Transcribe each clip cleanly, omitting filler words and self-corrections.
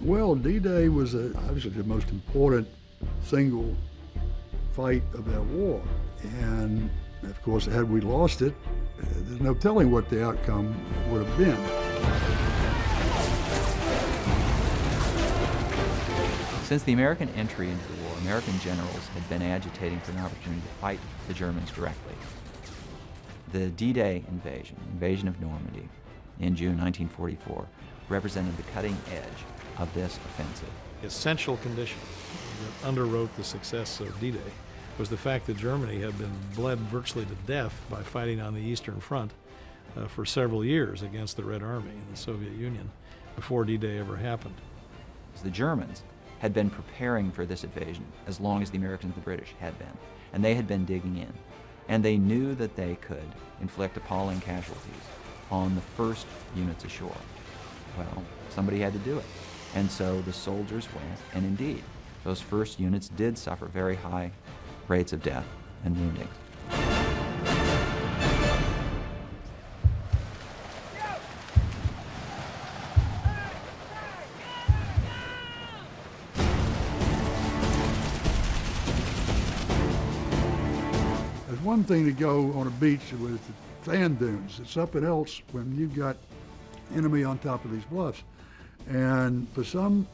Well, D-Day was obviously the most important single fight of that war. And of course, had we lost it, there's no telling what the outcome would have been. Since the American entry into the war, American generals had been agitating for an opportunity to fight the Germans directly. The D-Day invasion of Normandy in June 1944, represented the cutting edge of this offensive. The essential condition that underwrote the success of D-Day was the fact that Germany had been bled virtually to death by fighting on the Eastern Front for several years against the Red Army in the Soviet Union before D-Day ever happened. The Germans had been preparing for this invasion as long as the Americans and the British had been, and they had been digging in. And they knew that they could inflict appalling casualties on the first units ashore. Well, somebody had to do it. And so the soldiers went, and indeed, those first units did suffer very high rates of death and wounding. It's one thing to go on a beach with sand dunes. It's something else when you've got enemy on top of these bluffs. And for some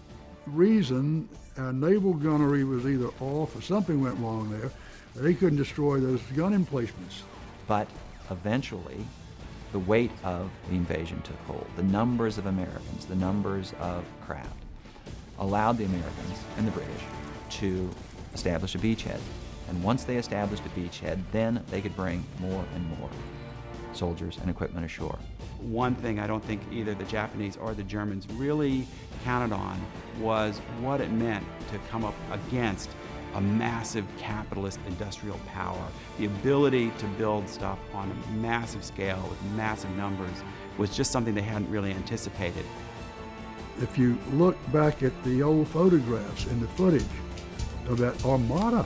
reason, our naval gunnery was either off or something went wrong there. They couldn't destroy those gun emplacements. But eventually, the weight of the invasion took hold. The numbers of Americans, the numbers of craft, allowed the Americans and the British to establish a beachhead. And once they established a beachhead, then they could bring more and more soldiers and equipment ashore. One thing I don't think either the Japanese or the Germans really counted on was what it meant to come up against a massive capitalist industrial power. The ability to build stuff on a massive scale with massive numbers was just something they hadn't really anticipated. If you look back at the old photographs and the footage of that armada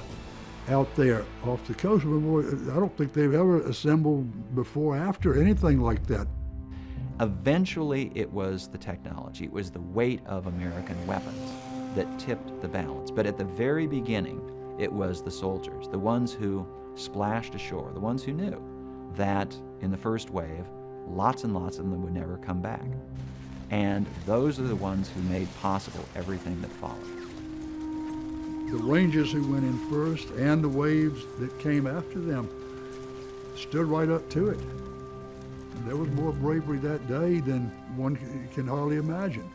out there off the coast, I don't think they've ever assembled before or after anything like that. Eventually, it was the technology, it was the weight of American weapons that tipped the balance. But at the very beginning, it was the soldiers, the ones who splashed ashore, the ones who knew that in the first wave, lots and lots of them would never come back. And those are the ones who made possible everything that followed. The Rangers who went in first and the waves that came after them stood right up to it. There was more bravery that day than one can hardly imagine.